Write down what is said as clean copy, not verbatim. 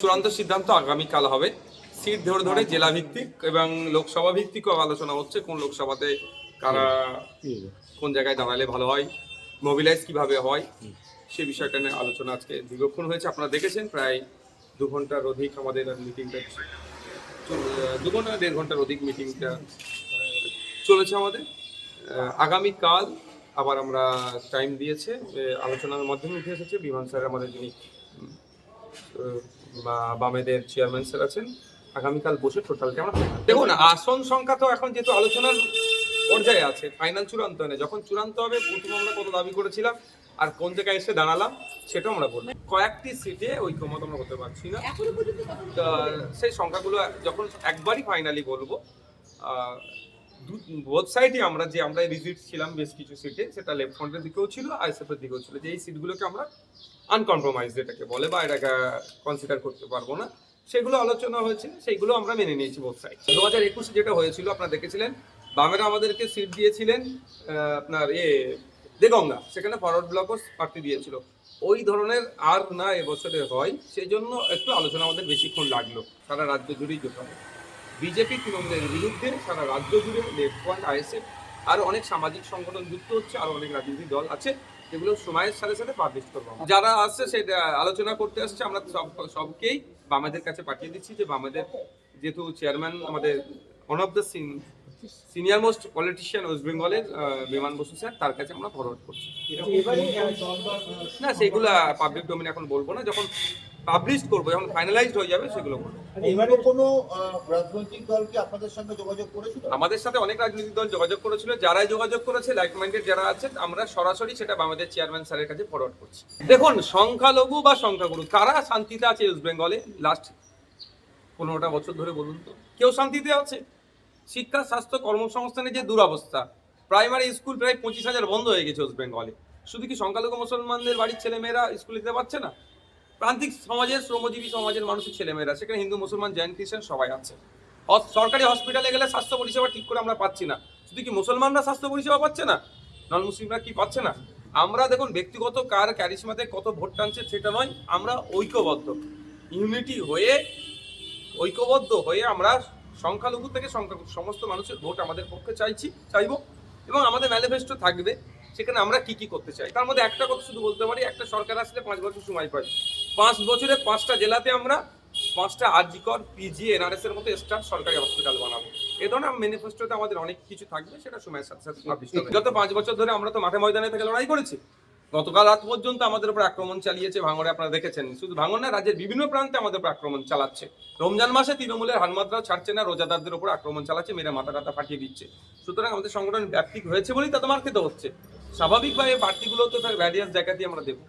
চূড়ান্ত সিদ্ধান্ত আগামীকাল হবে। সিট ধরে ধরে জেলা ভিত্তিক এবং লোকসভা ভিত্তিকও আলোচনা হচ্ছে, কোন লোকসভাতে কারা কোন জায়গায় দাঁড়ালে ভালো হয়, মোবিলাইজ কিভাবে হয়, সে বিষয়টা নিয়ে আলোচনা আজকে দীর্ঘক্ষণ হয়েছে। আপনারা দেখেছেন প্রায় 2 ঘন্টার অধিক আমাদের মিটিংটা, 2 ঘন্টা 1.5 ঘন্টার অধিক মিটিংটা চলেছে আমাদের। আগামীকাল আবার আমরা টাইম দিয়েছে, আলোচনার মাধ্যমে উঠে এসেছে বিমান স্যার আমাদের যিনি বামেদের চেয়ারম্যান স্যার আছেন, আগামীকাল বসে টোটালটা আমরা দেখুন। আসন সংখ্যা তো এখন যেহেতু আলোচনার পর্যায়ে আছে, ফাইনাল চূড়ান্ত হয় না। যখন চূড়ান্ত হবে, প্রথম আমরা কত দাবি করেছিলাম আর কোন জায়গায় এসে দাঁড়ালাম সেটাও আমরা বলবো। কয়েকটি সিটে ঐক্যমত আমরা করতে পারছি না, সেই সংখ্যাগুলো যখন একবারই ফাইনালি বলবো। বোথ সাইডে আমরা রিজিট ছিলাম বেশ কিছু সিটে, সেটা লেফট ফ্রন্টের দিকেও ছিল, আইএসএফ এর দিকেও ছিল, যে এই সিটগুলোকে আমরা আনকম্প্রোমাইজ যেটাকে বলে, বা এটাকে কনসিডার করতে পারবো না, সেগুলো আলোচনা হয়েছে, সেইগুলো আমরা মেনে নিয়েছি বোথ সাইড। 2021 যেটা হয়েছিল আপনারা দেখেছিলেন, বামেরা আমাদেরকে সিট দিয়েছিলেন আপনার দেগঙ্গা, সেখানে ফরওয়ার্ড ব্লকও প্রার্থী দিয়েছিল। ওই ধরনের আর না এবছরে হয়, সেই জন্য একটু আলোচনা আমাদের বেশিক্ষণ লাগলো। সারা রাজ্য জুড়েই যেতে হবে। বিজেপি তৃণমূলের বিরুদ্ধে সারা রাজ্য জুড়ে লেফট ফ্রন্ট, আইএসএফ আর অনেক সামাজিক সংগঠন যুক্ত হচ্ছে, আর অনেক রাজনৈতিক দল আছে, যেগুলো সময়ের সাথে সাথে পাবলিশ করবো। যারা আসছে সেটা আলোচনা করতে আসছে, আমরা সবকেই বামেদের কাছে পাঠিয়ে দিচ্ছি, যে বামেদের যেহেতু চেয়ারম্যান আমাদের one of the senior most politician West বেঙ্গলের বিমান বসু স্যার, তার কাছে আমরা ফরওয়ার্ড করছি। না, সেগুলো পাবলিক ডোমেইনে এখন বলবো না, যখন পাবলিশ করবো, যখন ফাইনালাইজড হয়ে যাবে সেগুলো বলবো। এবারে কোনো রাজনৈতিক দল কি আপনাদের সঙ্গে যোগাযোগ করেছিল? আমাদের সাথে অনেক রাজনৈতিক দল যোগাযোগ করেছিল, যারাই যোগাযোগ করেছে লাইক মাইন্ডেড যারা আছেন, আমরা সরাসরি সেটা আমাদের চেয়ারম্যান স্যারের কাছে ফরওয়ার্ড করছি। দেখুন, সংখ্যালঘু বা সংখ্যাগুরু কারা শান্তিতে আছে ওয়েস্ট বেঙ্গলে লাস্ট 15টা বছর ধরে বলুন তো? কেউ শান্তিতে আছে? শিক্ষা, স্বাস্থ্য, কর্মসংস্থানের যে দুরবস্থা, প্রাইমারি স্কুল প্রায় 25,000 বন্ধ হয়ে গেছে ওয়েস্ট বেঙ্গলে। শুধু কি সংখ্যালঘু মুসলমানদের বাড়ির ছেলেমেয়েরা স্কুলে যেতে পারছে না? প্রান্তিক সমাজের, শ্রমজীবী সমাজের মানুষের ছেলেমেয়েরা, সেখানে হিন্দু, মুসলমান, জৈন, খ্রিস্টান সবাই আছে। সরকারি হসপিটালে গেলে স্বাস্থ্য পরিষেবা ঠিক করে আমরা পাচ্ছি না। শুধু কি মুসলমানরা স্বাস্থ্য পরিষেবা পাচ্ছে না? নন মুসলিমরা কি পাচ্ছে না? আমরা দেখুন, ব্যক্তিগত কার ক্যারিশমাতে কত ভোট টানছে সেটা নয়, আমরা ঐক্যবদ্ধ, ঐক্যবদ্ধ হয়ে আমরা সংখ্যালঘু থেকে সমস্ত মানুষের ভোট আমাদের পক্ষে চাইবো, এবং আমাদের ম্যানিফেস্টো থাকবে, সেখানে আমরা কি করতে চাই। তার মধ্যে একটা কথা শুধু বলতে পারি, একটা সরকার আসলে 5 বছর সময় পাই, 5 বছরে 5টা জেলাতে আমরা 5টা আরজিকর, পিজি, এনআরএস এর মতো স্টার সরকারি হসপিটাল বানাবো। এই ধরনের ম্যানিফেস্টোতে আমাদের অনেক কিছু থাকবে, সেটা সময়ের সাথে সাথে পাবলিশ হবে। গত 5 বছর ধরে আমরা তো মাঠে ময়দানে থেকে লড়াই করেছি। গতকাল রাত পর্যন্ত আমাদের উপর আক্রমণ চালিয়েছে ভাঙড়ে, আপনারা দেখেছেন। শুধু ভাঙড় না, রাজ্যের বিভিন্ন প্রান্তে আমাদের উপর আক্রমণ চালাচ্ছে। রমজান মাসে তৃণমূলের হানমাত্রাও ছাড়ছে না, রোজাদারদের উপর আক্রমণ চালাচ্ছে, মেরে মাথা টাথা ফাটিয়ে দিচ্ছে। সুতরাং আমাদের সংগঠন ব্যাপ্তিক হয়েছে বলেই তা তোমার খেতে হচ্ছে। স্বাভাবিকভাবে প্রার্থীগুলো তো তার ভ্যারিয়াস জায়গা দিয়ে আমরা দেবো।